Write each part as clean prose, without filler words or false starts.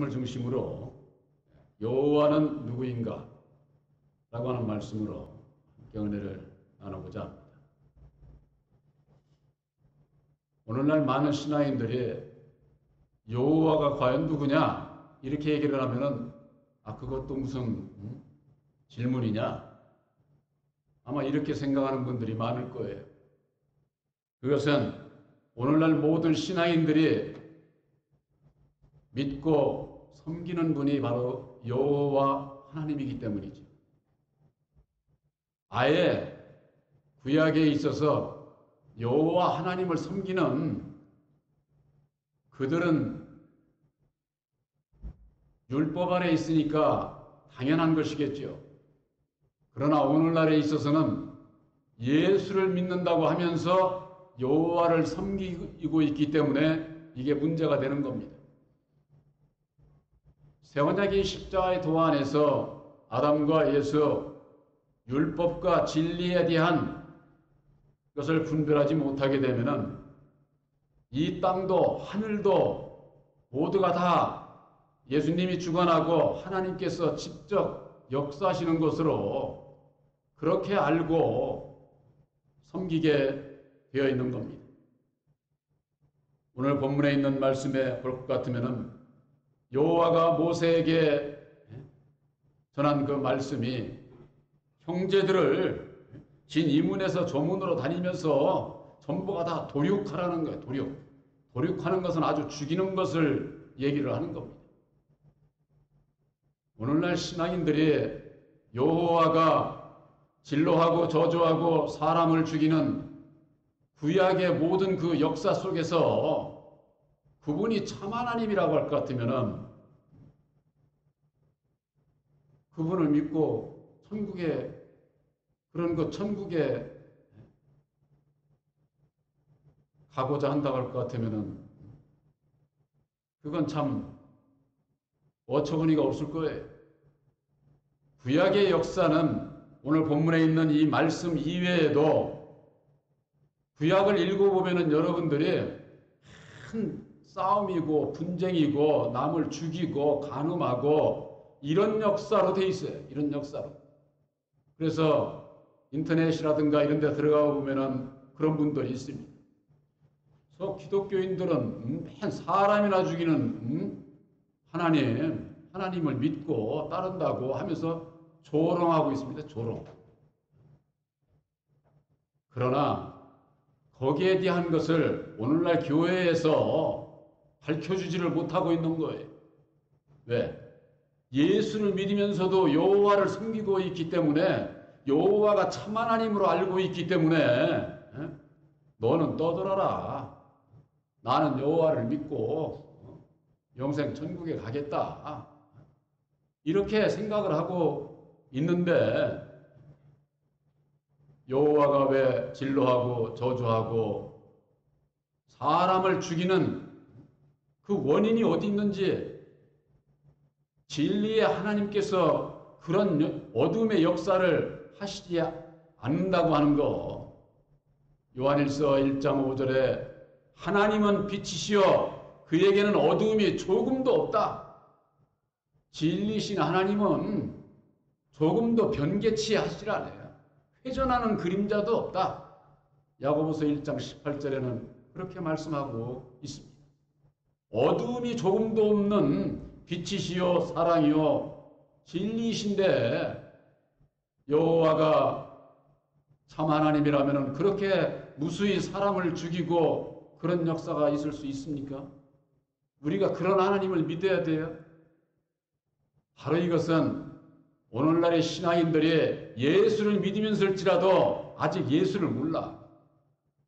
을 중심으로 여호와는 누구인가? 라고 하는 말씀으로 함께 은혜를 나누고자 합니다. 오늘날 많은 신앙인들이 여호와가 과연 누구냐? 이렇게 얘기를 하면은 그것도 무슨 질문이냐? 아마 이렇게 생각하는 분들이 많을 거예요. 그것은 오늘날 모든 신앙인들이 믿고 섬기는 분이 바로 여호와 하나님이기 때문이죠. 아예 구약에 있어서 여호와 하나님을 섬기는 그들은 율법 아래 있으니까 당연한 것이겠죠. 그러나 오늘날에 있어서는 예수를 믿는다고 하면서 여호와를 섬기고 있기 때문에 이게 문제가 되는 겁니다. 새언약의 십자가의 도 안에서 아담과 예수, 율법과 진리에 대한 것을 분별하지 못하게 되면은 이 땅도 하늘도 모두가 다 예수님이 주관하고 하나님께서 직접 역사하시는 것으로 그렇게 알고 섬기게 되어 있는 겁니다. 오늘 본문에 있는 말씀에 볼 것 같으면은 여호와가 모세에게 전한 그 말씀이 형제들을 진 이문에서 저문으로 다니면서 전부가 다 도륙하라는 거예요. 도륙하는 것은 아주 죽이는 것을 얘기를 하는 겁니다. 오늘날 신앙인들이 여호와가 진노하고 저주하고 사람을 죽이는 구약의 모든 그 역사 속에서 그분이 참 하나님이라고 할 것 같으면은 그분을 믿고 천국에 가고자 한다고 할 것 같으면은 그건 참 어처구니가 없을 거예요. 구약의 역사는 오늘 본문에 있는 이 말씀 이외에도 구약을 읽어보면은 여러분들이 큰 싸움이고 분쟁이고 남을 죽이고 간음하고 이런 역사로 돼 있어요. 이런 역사로. 그래서 인터넷이라든가 이런 데 들어가 보면은 그런 분들이 있습니다. 그래서 기독교인들은 맨 사람이나 죽이는 하나님을 믿고 따른다고 하면서 조롱하고 있습니다. 조롱. 그러나 거기에 대한 것을 오늘날 교회에서 밝혀주지를 못하고 있는 거예요. 왜? 예수를 믿으면서도 여호와를 섬기고 있기 때문에 여호와가 참 하나님으로 알고 있기 때문에 너는 떠들어라. 나는 여호와를 믿고 영생 천국에 가겠다. 이렇게 생각을 하고 있는데 여호와가 왜 진노하고 저주하고 사람을 죽이는 그 원인이 어디 있는지 진리의 하나님께서 그런 어둠의 역사를 하시지 않는다고 하는 거. 요한일서 1장 5절에 하나님은 빛이시여 그에게는 어둠이 조금도 없다. 진리신 하나님은 조금도 변개치 하시질 않아요. 회전하는 그림자도 없다. 야고보서 1장 18절에는 그렇게 말씀하고 있습니다. 어둠이 조금도 없는 빛이시요 사랑이요 진리이신데 여호와가 참 하나님이라면 그렇게 무수히 사람을 죽이고 그런 역사가 있을 수 있습니까? 우리가 그런 하나님을 믿어야 돼요. 바로 이것은 오늘날의 신앙인들이 예수를 믿으면서일지라도 아직 예수를 몰라.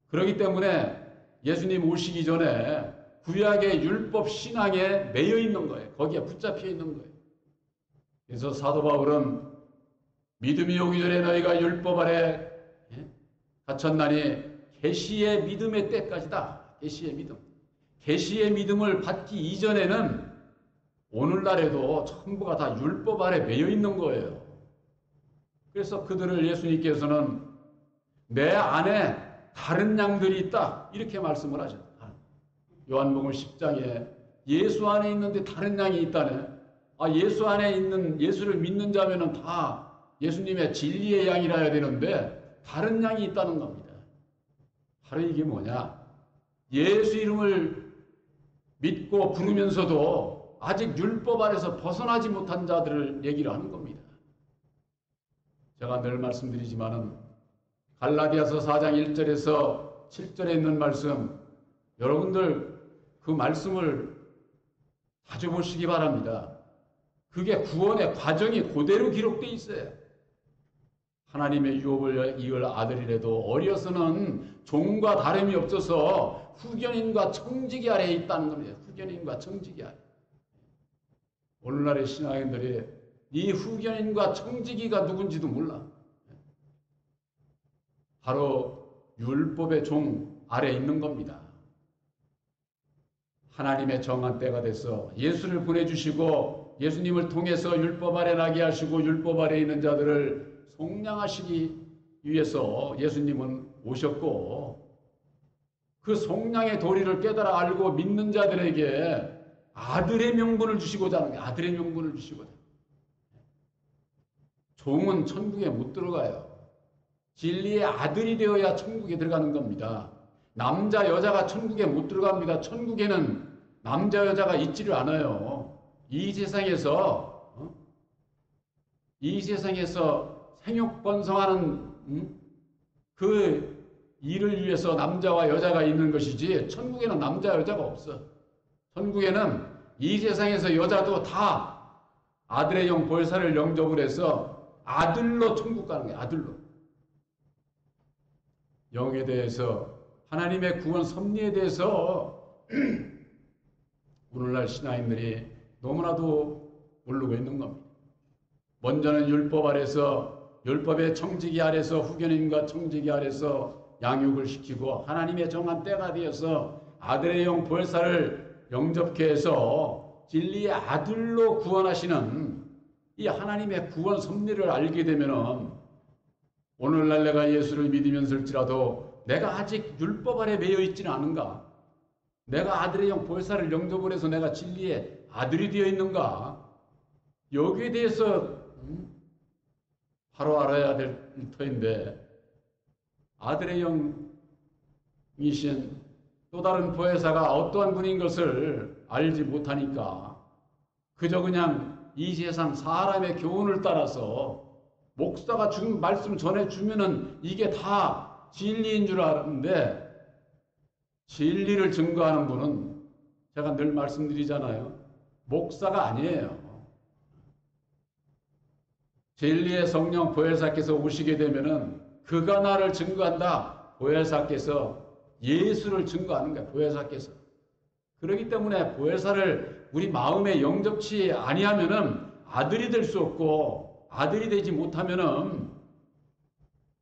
그렇기 때문에 예수님 오시기 전에 구약의 율법 신앙에 매여 있는 거예요. 거기에 붙잡혀 있는 거예요. 그래서 사도 바울은 믿음이 오기 전에 너희가 율법 아래 갇혔나니 계시의 믿음의 때까지다. 계시의 믿음. 계시의 믿음을 받기 이전에는 오늘날에도 전부가 다 율법 아래 매여 있는 거예요. 그래서 그들을 예수님께서는 내 안에 다른 양들이 있다. 이렇게 말씀을 하셨다. 요한복음 10장에 예수 안에 있는데 다른 양이 있다네. 아, 예수 안에 있는 예수를 믿는 자면은 다 예수님의 진리의 양이라 해야 되는데 다른 양이 있다는 겁니다. 바로 이게 뭐냐? 예수 이름을 믿고 부르면서도 아직 율법 아래서 벗어나지 못한 자들을 얘기를 하는 겁니다. 제가 늘 말씀드리지만은 갈라디아서 4장 1절에서 7절에 있는 말씀, 여러분들 그 말씀을 자주 보시기 바랍니다. 그게 구원의 과정이 그대로 기록되어 있어요. 하나님의 유업을 이을 아들이라도 어려서는 종과 다름이 없어서 후견인과 청지기 아래에 있다는 겁니다. 후견인과 청지기 아래. 오늘날의 신앙인들이 이 후견인과 청지기가 누군지도 몰라. 바로 율법의 종 아래에 있는 겁니다. 하나님의 정한 때가 돼서 예수를 보내주시고 예수님을 통해서 율법 아래 나게 하시고 율법 아래 있는 자들을 속량하시기 위해서 예수님은 오셨고 그 속량의 도리를 깨달아 알고 믿는 자들에게 아들의 명분을 주시고자 하는 게 아들의 명분을 주시고자. 종은 천국에 못 들어가요. 진리의 아들이 되어야 천국에 들어가는 겁니다. 남자 여자가 천국에 못 들어갑니다. 천국에는 남자 여자가 있지를 않아요. 이 세상에서 생육 번성하는 그 일을 위해서 남자와 여자가 있는 것이지 천국에는 남자 여자가 없어. 천국에는 이 세상에서 여자도 다 아들의 영 보혜사를 영접을 해서 아들로 천국 가는 거예요. 아들로. 영에 대해서 하나님의 구원 섭리에 대해서 오늘날 신앙인들이 너무나도 모르고 있는 겁니다. 먼저는 율법 아래서 율법의 청지기 아래서 후견인과 청지기 아래서 양육을 시키고 하나님의 정한 때가 되어서 아들의 영 보혜사를 영접케 해서 진리의 아들로 구원하시는 이 하나님의 구원 섭리를 알게 되면은 오늘날 내가 예수를 믿으면서일지라도 내가 아직 율법 아래 매여 있지는 않은가? 내가 아들의 영 보혜사를 영접을 해서 내가 진리의 아들이 되어 있는가? 여기에 대해서 바로 알아야 될 터인데 아들의 영이신 또 다른 보혜사가 어떠한 분인 것을 알지 못하니까 그저 그냥 이 세상 사람의 교훈을 따라서 목사가 준 말씀 전해주면은 이게 다 진리인 줄 아는데 진리를 증거하는 분은 제가 늘 말씀드리잖아요. 목사가 아니에요. 진리의 성령 보혜사께서 오시게 되면은 그가 나를 증거한다. 보혜사께서 예수를 증거하는 거야. 보혜사께서. 그렇기 때문에 보혜사를 우리 마음에 영접치 아니하면은 아들이 될 수 없고 아들이 되지 못하면은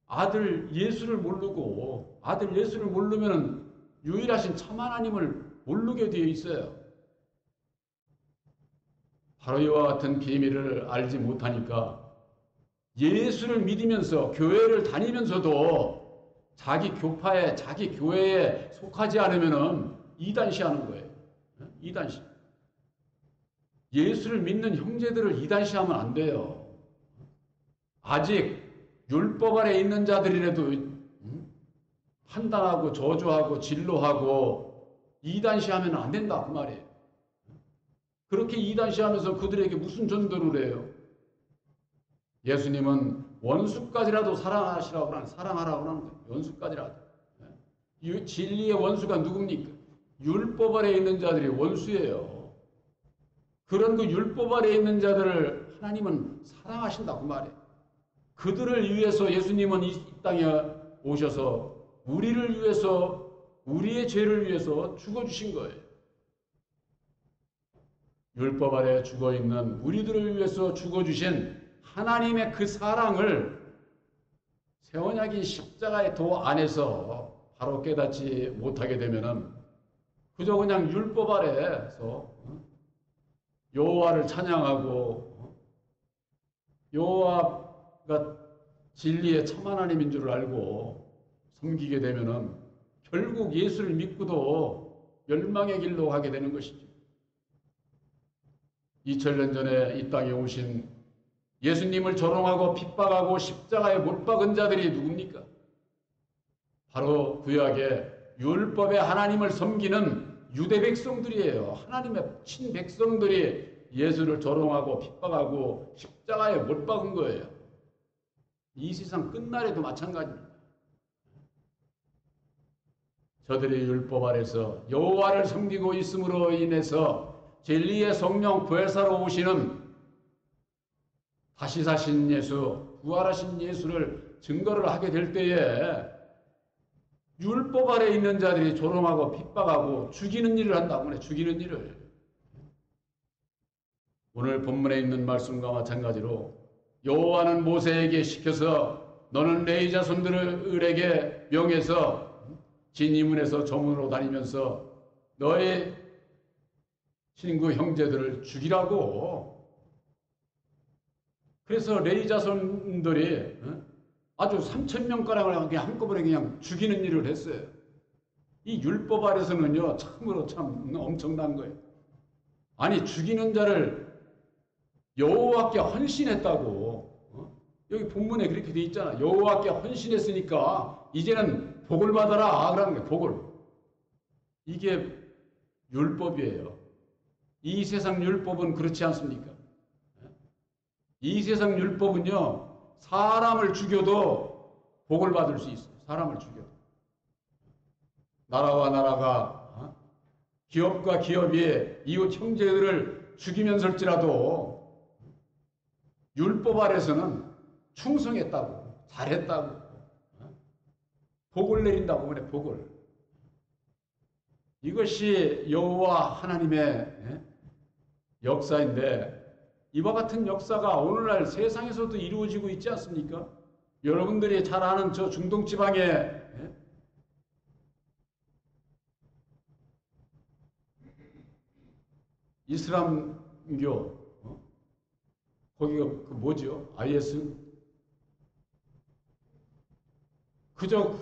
아들 예수를 모르고 아들 예수를 모르면은 유일하신 참 하나님을 모르게 되어 있어요. 바로 이와 같은 비밀을 알지 못하니까 예수를 믿으면서 교회를 다니면서도 자기 교파에 자기 교회에 속하지 않으면은 이단시하는 거예요. 이단시. 예수를 믿는 형제들을 이단시하면 안 돼요. 아직 율법 아래 있는 자들이라도 판단하고 저주하고 진로하고 이단시하면 안 된다 그 말이에요. 그렇게 이단시하면서 그들에게 무슨 전도를 해요? 예수님은 원수까지라도 사랑하시라고 하는 사랑하라고 하는 거예요. 원수까지라도. 진리의 원수가 누굽니까? 율법 아래 있는 자들이 원수예요. 그런 그 율법 아래 있는 자들을 하나님은 사랑하신다 그 말이에요. 그들을 위해서 예수님은 이 땅에 오셔서 우리를 위해서 우리의 죄를 위해서 죽어주신 거예요. 율법 아래 죽어있는 우리들을 위해서 죽어주신 하나님의 그 사랑을 새 언약인 십자가의 도 안에서 바로 깨닫지 못하게 되면은 그저 그냥 율법 아래에서 여호와를 찬양하고 여호와가 진리의 참 하나님인 줄 알고 섬기게 되면은 결국 예수를 믿고도 멸망의 길로 가게 되는 것이죠. 2000년 전에 이 땅에 오신 예수님을 조롱하고 핍박하고 십자가에 못 박은 자들이 누굽니까? 바로 구약의 율법의 하나님을 섬기는 유대 백성들이에요. 하나님의 친백성들이 예수를 조롱하고 핍박하고 십자가에 못 박은 거예요. 이 세상 끝날에도 마찬가지입니다. 저들의 율법 아래서 여호와를 섬기고 있음으로 인해서 진리의 성령 부활사로 오시는 다시 사신 예수, 부활하신 예수를 증거를 하게 될 때에 율법 아래 있는 자들이 조롱하고 핍박하고 죽이는 일을 한다고 그래. 죽이는 일을. 오늘 본문에 있는 말씀과 마찬가지로 여호와는 모세에게 시켜서 너는 레위 자손들에게 명해서 진이문에서 저문으로 다니면서 너의 친구 형제들을 죽이라고. 그래서 레위 자손들이 아주 3,000명가량을 그냥 한꺼번에 그냥 죽이는 일을 했어요. 이 율법 아래서는요, 참으로 참 엄청난 거예요. 아니, 죽이는 자를 여호와께 헌신했다고. 여기 본문에 그렇게 돼 있잖아. 여호와께 헌신했으니까 이제는 복을 받아라. 그러는 거예요. 복을. 이게 율법이에요. 이 세상 율법은 그렇지 않습니까? 이 세상 율법은요, 사람을 죽여도 복을 받을 수 있어요. 사람을 죽여도. 나라와 나라가, 기업과 기업이 이웃 형제들을 죽이면서일지라도 율법 아래서는 충성했다고, 잘했다고, 복을 내린다고 그래, 복을. 이것이 여호와 하나님의 역사인데, 이와 같은 역사가 오늘날 세상에서도 이루어지고 있지 않습니까? 여러분들이 잘 아는 저 중동 지방에 이슬람교, 거기가 그 뭐죠? IS? 그저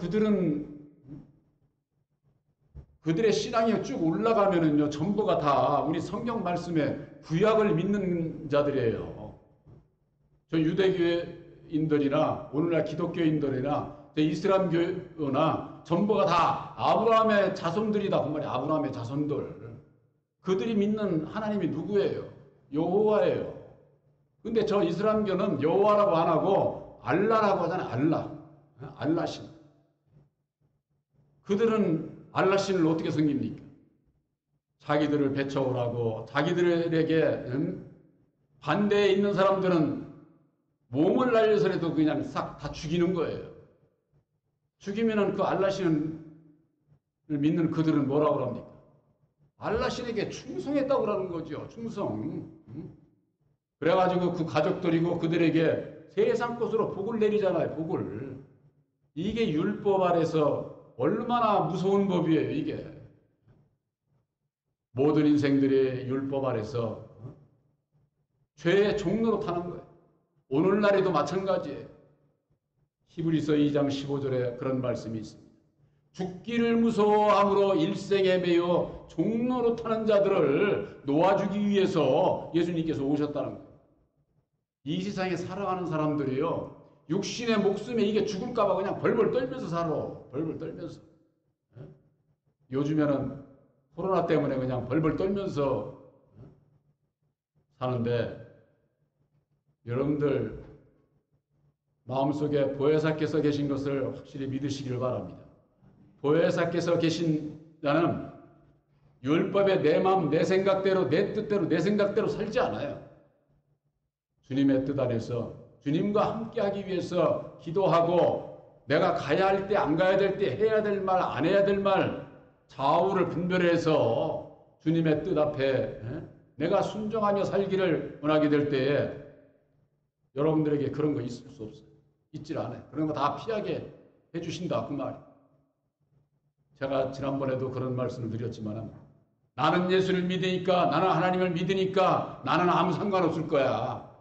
그들의 신앙이 쭉 올라가면은요, 전부가 다 우리 성경 말씀에 구약을 믿는 자들이에요. 저 유대교인들이나 오늘날 기독교인들이나 저 이슬람교나 전부가 다 아브라함의 자손들이다. 그 말이에요. 아브라함의 자손들. 그들이 믿는 하나님이 누구예요? 여호와예요. 근데 저 이슬람교는 여호와라고 안 하고 알라라고 하잖아요. 알라. 알라신. 그들은 알라신을 어떻게 섬깁니까? 자기들을 배척하고 자기들에게 반대에 있는 사람들은 몸을 날려서라도 그냥 싹 다 죽이는 거예요. 죽이면은 그 알라신을 믿는 그들은 뭐라고 합니까? 알라신에게 충성했다고 그러는 거죠. 충성. 그래가지고 그 가족들이고 그들에게 세상 것으로 복을 내리잖아요. 복을. 이게 율법 아래서 얼마나 무서운 법이에요, 이게. 모든 인생들이 율법 아래서 죄의 종로로 타는 거예요. 오늘날에도 마찬가지예요. 히브리서 2장 15절에 그런 말씀이 있습니다. 죽기를 무서워함으로 일생에 매여 종로로 타는 자들을 놓아주기 위해서 예수님께서 오셨다는 거예요. 이 세상에 살아가는 사람들이요, 육신의 목숨에 이게 죽을까봐 그냥 벌벌 떨면서 살아. 벌벌 떨면서. 요즘에는 코로나 때문에 그냥 벌벌 떨면서 사는데, 여러분들 마음속에 보혜사께서 계신 것을 확실히 믿으시기를 바랍니다. 보혜사께서 계신다는 율법에 내 마음, 내 생각대로, 내 뜻대로, 내 생각대로 살지 않아요. 주님의 뜻 안에서 주님과 함께하기 위해서 기도하고, 내가 가야 할 때, 안 가야 될 때, 해야 될 말, 안 해야 될 말, 좌우를 분별해서 주님의 뜻 앞에 내가 순종하며 살기를 원하게 될 때에 여러분들에게 그런 거 있을 수 없어요. 있질 않아요. 그런 거 다 피하게 해주신다, 그 말. 제가 지난번에도 그런 말씀을 드렸지만, 나는 예수를 믿으니까, 나는 하나님을 믿으니까 나는 아무 상관없을 거야.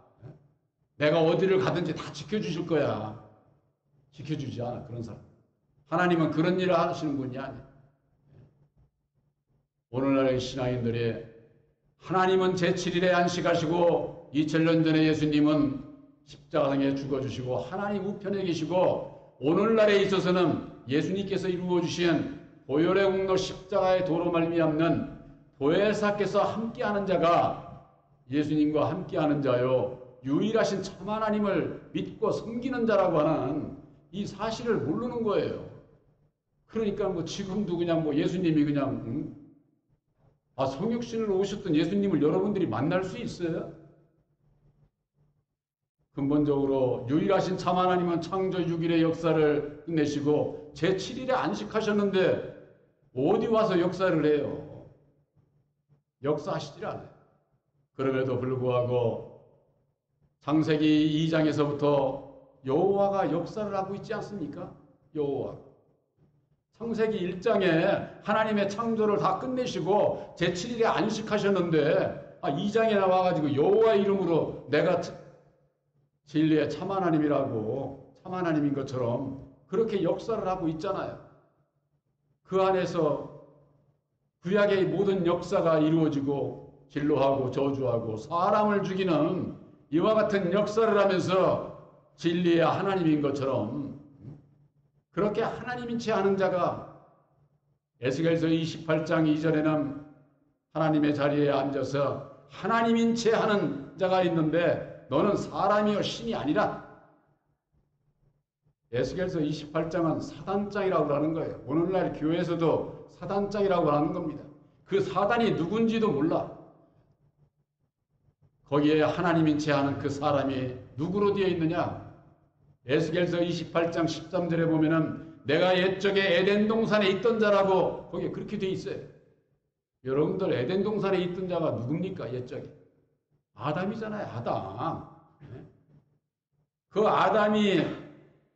내가 어디를 가든지 다 지켜주실 거야. 지켜주지 않아, 그런 사람. 하나님은 그런 일을 하시는 분이 아니야. 오늘날의 신앙인들이 하나님은 제7일에 안식하시고 2000년 전에 예수님은 십자가상에 죽어주시고 하나님 우편에 계시고 오늘날에 있어서는 예수님께서 이루어주신 보혈의 공로 십자가의 도로 말미암는 보혜사께서 함께하는 자가 예수님과 함께하는 자요 유일하신 참 하나님을 믿고 섬기는 자라고 하는 이 사실을 모르는 거예요. 그러니까 뭐 지금도 그냥 뭐 예수님이 그냥 성육신으로 오셨던 예수님을 여러분들이 만날 수 있어요? 근본적으로 유일하신 참 하나님은 창조 6일의 역사를 끝내시고 제7일에 안식하셨는데 어디 와서 역사를 해요? 역사하시질 않아요. 그럼에도 불구하고 창세기 2장에서부터 여호와가 역사를 하고 있지 않습니까? 여호와. 창세기 1장에 하나님의 창조를 다 끝내시고 제7일에 안식하셨는데 2장에 나와가지고 여호와 이름으로 내가 진리의 참 하나님이라고 참 하나님인 것처럼 그렇게 역사를 하고 있잖아요. 그 안에서 구약의 모든 역사가 이루어지고 진로하고 저주하고 사람을 죽이는 이와 같은 역사를 하면서 진리의 하나님인 것처럼 그렇게 하나님인 채 하는 자가 에스겔서 28장 이전에는 하나님의 자리에 앉아서 하나님인 채 하는 자가 있는데 너는 사람이요 신이 아니라. 에스겔서 28장은 사단장이라고 하는 거예요. 오늘날 교회에서도 사단장이라고 하는 겁니다. 그 사단이 누군지도 몰라. 거기에 하나님인 채 하는 그 사람이 누구로 되어 있느냐? 에스겔서 28장 13절에 보면은 내가 옛적에 에덴 동산에 있던 자라고 거기에 그렇게 되어 있어요. 여러분들 에덴 동산에 있던 자가 누굽니까? 옛적에 아담이잖아요. 아담. 그 아담이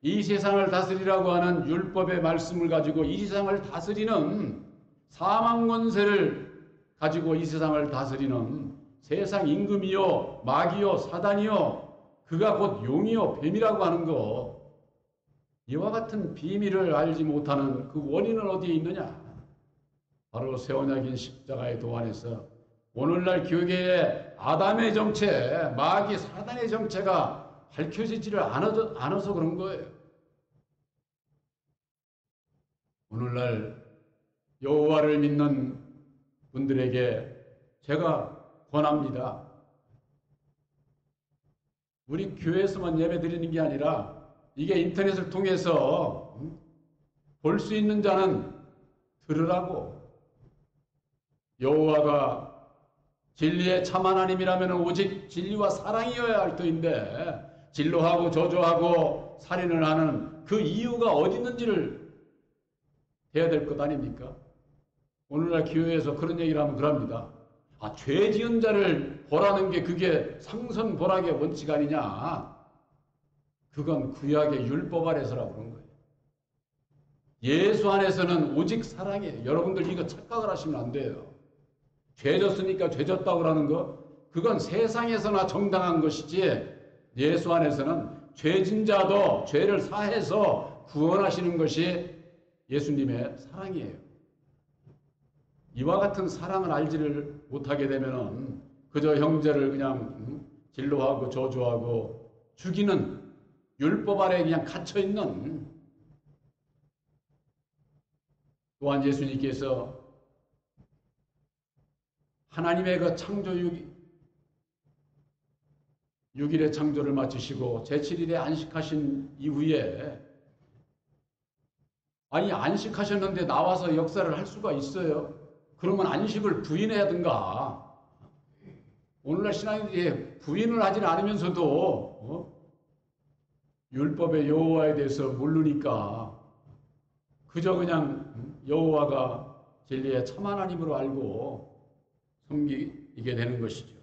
이 세상을 다스리라고 하는 율법의 말씀을 가지고 이 세상을 다스리는 사망 권세를 가지고 이 세상을 다스리는 세상 임금이요 마귀요 사단이요 그가 곧 용이요 뱀이라고 하는 거. 이와 같은 비밀을 알지 못하는 그 원인은 어디에 있느냐? 바로 새 언약인 십자가의 도안에서 오늘날 교계의 아담의 정체, 마귀 사단의 정체가 밝혀지지를 않아서 그런 거예요. 오늘날 여호와를 믿는 분들에게 제가 권합니다. 우리 교회에서만 예배 드리는 게 아니라 이게 인터넷을 통해서 볼 수 있는 자는 들으라고. 여호와가 진리의 참 하나님이라면 오직 진리와 사랑이어야 할 터인데 진노하고 저주하고 살인을 하는 그 이유가 어디 있는지를 해야 될 것 아닙니까? 오늘날 교회에서 그런 얘기를 하면 그럽니다. 죄 지은 자를 보라는 게 그게 상선보락의 원칙 아니냐? 그건 구약의 율법 아래서라고 그런 거예요. 예수 안에서는 오직 사랑이에요. 여러분들 이거 착각을 하시면 안 돼요. 죄 졌으니까 죄 졌다고 하는 거 그건 세상에서나 정당한 것이지 예수 안에서는 죄진 자도 죄를 사해서 구원하시는 것이 예수님의 사랑이에요. 이와 같은 사랑을 알지를 못하게 되면은 그저 형제를 그냥 진노하고 저주하고 죽이는 율법 아래에 그냥 갇혀있는. 또한 예수님께서 하나님의 그 창조 6일의 창조를 마치시고 제7일에 안식하신 이후에 안식하셨는데 나와서 역사를 할 수가 있어요? 그러면 안식을 부인해야든가. 오늘날 신앙인들이 부인을 하진 않으면서도 율법의 여호와에 대해서 모르니까 그저 그냥 여호와가 진리의 참 하나님으로 알고 섬기게 되는 것이죠.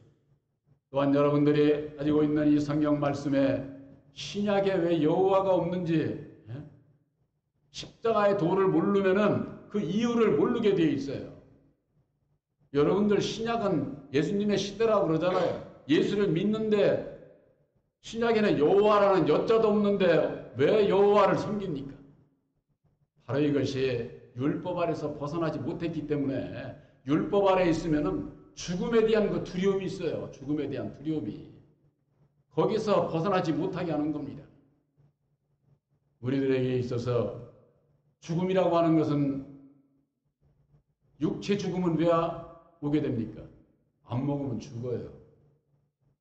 또한 여러분들이 가지고 있는 이 성경 말씀에 신약에 왜 여호와가 없는지 십자가의 도를 모르면은 그 이유를 모르게 되어 있어요. 여러분들 신약은 예수님의 시대라고 그러잖아요. 예수를 믿는데 신약에는 여호와라는 여자도 없는데 왜 여호와를 섬깁니까? 바로 이것이 율법 아래서 벗어나지 못했기 때문에 율법 아래 있으면은 죽음에 대한 그 두려움이 있어요. 죽음에 대한 두려움이. 거기서 벗어나지 못하게 하는 겁니다. 우리들에게 있어서 죽음이라고 하는 것은 육체 죽음은 왜 오게 됩니까? 안 먹으면 죽어요.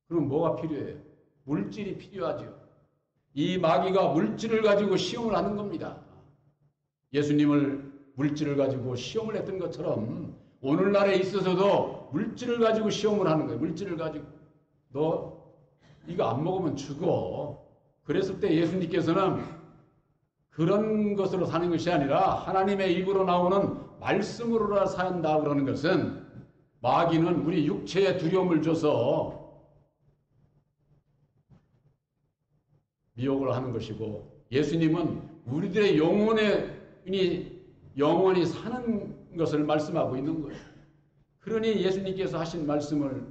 그럼 뭐가 필요해요? 물질이 필요하죠. 이 마귀가 물질을 가지고 시험을 하는 겁니다. 예수님을 물질을 가지고 시험을 했던 것처럼 오늘날에 있어서도 물질을 가지고 시험을 하는 거예요. 물질을 가지고 너 이거 안 먹으면 죽어. 그랬을 때 예수님께서는 그런 것으로 사는 것이 아니라 하나님의 입으로 나오는 말씀으로 산다 그러는 것은 마귀는 우리 육체에 두려움을 줘서 미혹을 하는 것이고 예수님은 우리들의 영원히 사는 것을 말씀하고 있는 거예요. 그러니 예수님께서 하신 말씀을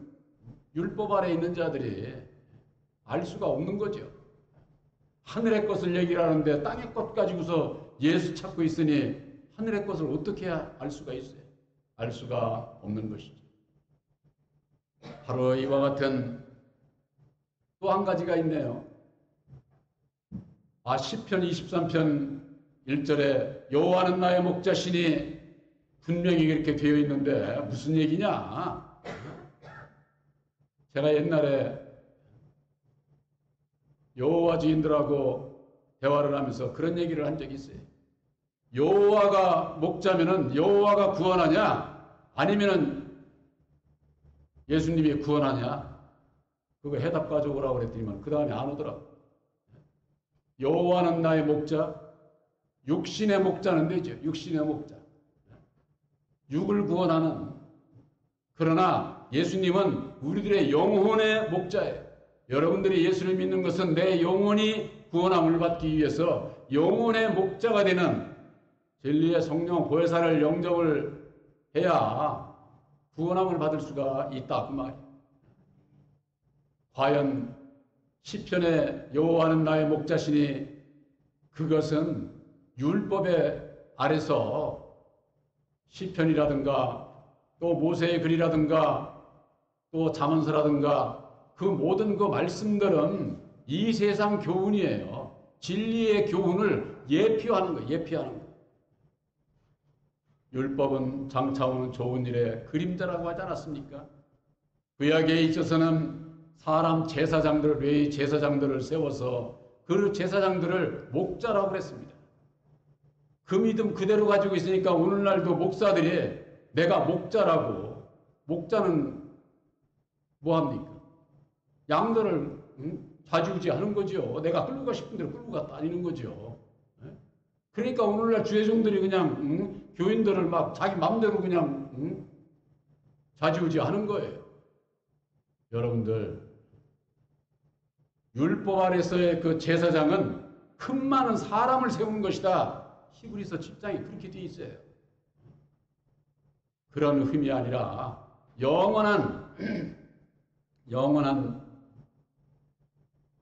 율법 아래 있는 자들이 알 수가 없는 거죠. 하늘의 것을 얘기를 하는데 땅의 것 가지고서 예수 찾고 있으니 하늘의 것을 어떻게 알 수가 있어요? 알 수가 없는 것이죠. 바로 이와 같은 또 한 가지가 있네요. 시편 23편 1절에 여호와는 나의 목자시니 분명히 그렇게 되어 있는데 무슨 얘기냐? 제가 옛날에 여호와 주인들하고 대화를 하면서 그런 얘기를 한 적이 있어요. 여호와가 목자면은 여호와가 구원하냐? 아니면은 예수님이 구원하냐? 그거 해답 가져오라고 그랬더니만 그 다음에 안 오더라고. 여호와는 나의 목자, 육신의 목자는 되죠. 육신의 목자. 육을 구원하는. 그러나 예수님은 우리들의 영혼의 목자예요. 여러분들이 예수를 믿는 것은 내 영혼이 구원함을 받기 위해서 영혼의 목자가 되는 진리의 성령 보혜사를 영접을 해야 구원함을 받을 수가 있다 그 말이에요. 과연 시편에 여호와는 나의 목자시니 그것은 율법의 아래서 시편이라든가 또 모세의 글이라든가 또 잠언서라든가 그 모든 그 말씀들은 이 세상 교훈이에요. 진리의 교훈을 예표하는 거예요. 예표하는 거예요. 율법은 장차오는 좋은 일의 그림자라고 하지 않았습니까? 구약에 있어서는 사람 제사장들을 외의 제사장들을 세워서 그 제사장들을 목자라고 그랬습니다. 그 믿음 그대로 가지고 있으니까 오늘날도 목사들이 내가 목자라고 목자는 뭐합니까? 양들을 좌지우지하는 거죠. 내가 끌고 가 싶은 대로 끌고 가 다니는 거죠. 그러니까 오늘날 주회종들이 그냥 교인들을 막 자기 마음대로 그냥 좌지우지하는 거예요. 여러분들 율법 아래서의 그 제사장은 큰 많은 사람을 세운 것이다. 히브리서 7장에 그렇게 되어 있어요. 그런 흠이 아니라 영원한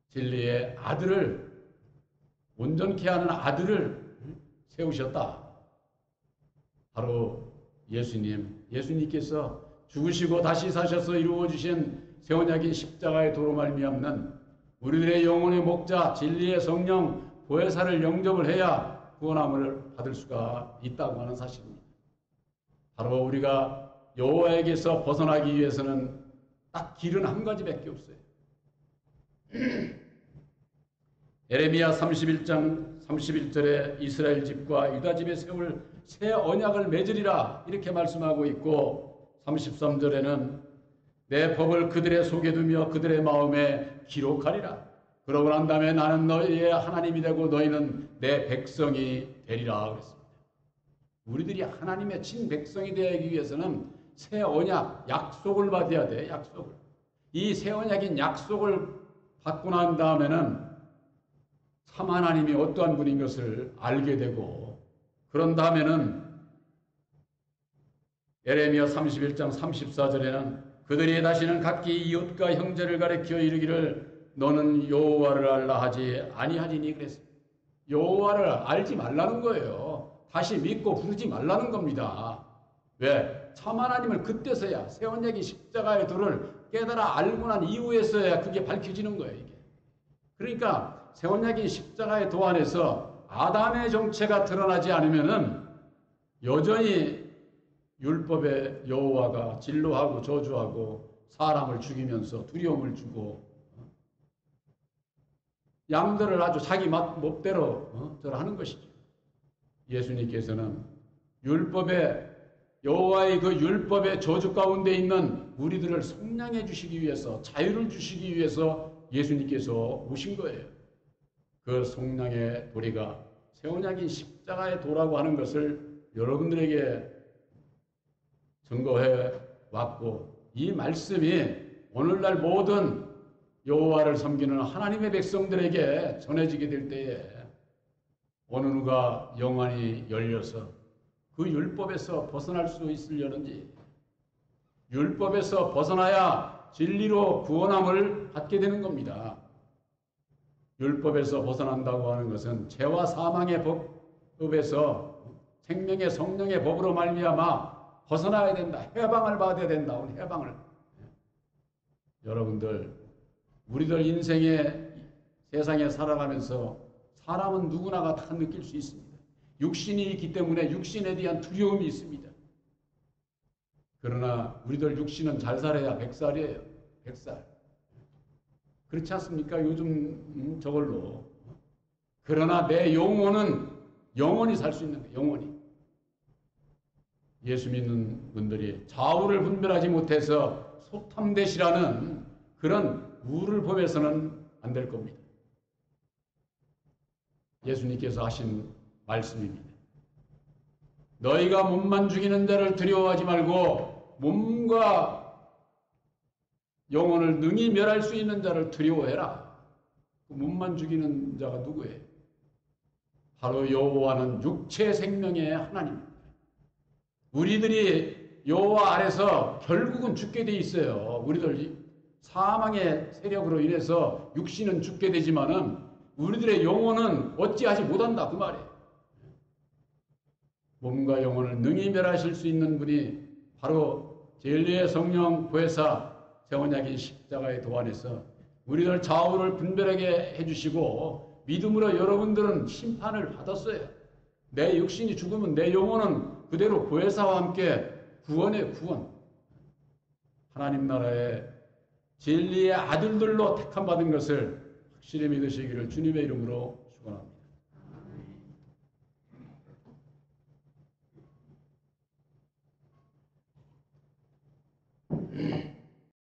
진리의 아들을 온전케 하는 아들을 세우셨다. 바로 예수님께서 죽으시고 다시 사셔서 이루어주신 새 언약인 십자가의 도로 말미암는 우리들의 영혼의 목자 진리의 성령 보혜사를 영접을 해야 구원함을 받을 수가 있다고 하는 사실입니다. 바로 우리가 여호와에게서 벗어나기 위해서는 딱 길은 한 가지밖에 없어요. 에레미야 31장 31절에 이스라엘 집과 유다 집에 세울 새 언약을 맺으리라 이렇게 말씀하고 있고 33절에는 내 법을 그들의 속에 두며 그들의 마음에 기록하리라. 그러고 난 다음에 나는 너희의 하나님이 되고 너희는 내 백성이 되리라 그랬습니다. 우리들이 하나님의 친백성이 되기 위해서는 새 언약, 약속을 받아야 돼. 약속을. 이 새 언약인 약속을 받고 난 다음에는 참 하나님이 어떠한 분인 것을 알게 되고 그런 다음에는 에레미야 31장 34절에는 그들이 다시는 각기 이웃과 형제를 가리켜 이르기를 너는 여호와를 알라 하지 아니하리니 그랬습니다. 여호와를 알지 말라는 거예요. 다시 믿고 부르지 말라는 겁니다. 왜? 참 하나님을 그때서야 새 언약의 십자가의 도를 깨달아 알고 난 이후에서야 그게 밝혀지는 거예요. 이게. 그러니까 새 언약의 십자가의 도 안에서 아담의 정체가 드러나지 않으면은 여전히 율법의 여호와가 진노하고 저주하고 사람을 죽이면서 두려움을 주고 양들을 아주 자기 멋대로 하는 것이죠. 예수님께서는 율법의 여호와의 그 율법의 저주 가운데 있는 우리들을 속량해 주시기 위해서 자유를 주시기 위해서 예수님께서 오신 거예요. 그 속량의 도리가 새 언약인 십자가의 도라고 하는 것을 여러분들에게 증거해 왔고 이 말씀이 오늘날 모든 여호와를 섬기는 하나님의 백성들에게 전해지게 될 때에 어느 누가 영안이 열려서 그 율법에서 벗어날 수 있으려는지 율법에서 벗어나야 진리로 구원함을 받게 되는 겁니다. 율법에서 벗어난다고 하는 것은 죄와 사망의 법에서 생명의 성령의 법으로 말미암아 벗어나야 된다. 해방을 받아야 된다. 오늘 해방을. 여러분들 우리들 인생의 세상에 살아가면서 사람은 누구나가 다 느낄 수 있습니다. 육신이 있기 때문에 육신에 대한 두려움이 있습니다. 그러나 우리들 육신은 잘 살아야 100살이에요. 100살. 그렇지 않습니까? 요즘 저걸로. 그러나 내 영혼은 영원히 살 수 있는 거예요. 영원히. 예수 믿는 분들이 좌우를 분별하지 못해서 소탐대시라는 그런 우를 범해서는 안 될 겁니다. 예수님께서 하신 말씀입니다. 너희가 몸만 죽이는 자를 두려워하지 말고 몸과 영혼을 능히 멸할 수 있는 자를 두려워해라. 그 몸만 죽이는 자가 누구예요? 바로 여호와는 육체 생명의 하나님입니다. 우리들이 여호와 아래서 결국은 죽게 돼 있어요. 우리들 사망의 세력으로 인해서 육신은 죽게 되지만은 우리들의 영혼은 어찌하지 못한다 그 말이에요. 몸과 영혼을 능히 멸하실 수 있는 분이 바로 진리의 성령 보혜사 새 언약인 십자가의 도 안에서 우리들 좌우를 분별하게 해주시고 믿음으로 여러분들은 심판을 받았어요. 내 육신이 죽으면 내 영혼은 그대로 보혜사와 함께 구원의 구원. 하나님 나라의 진리의 아들들로 택함받은 것을 확실히 믿으시기를 주님의 이름으로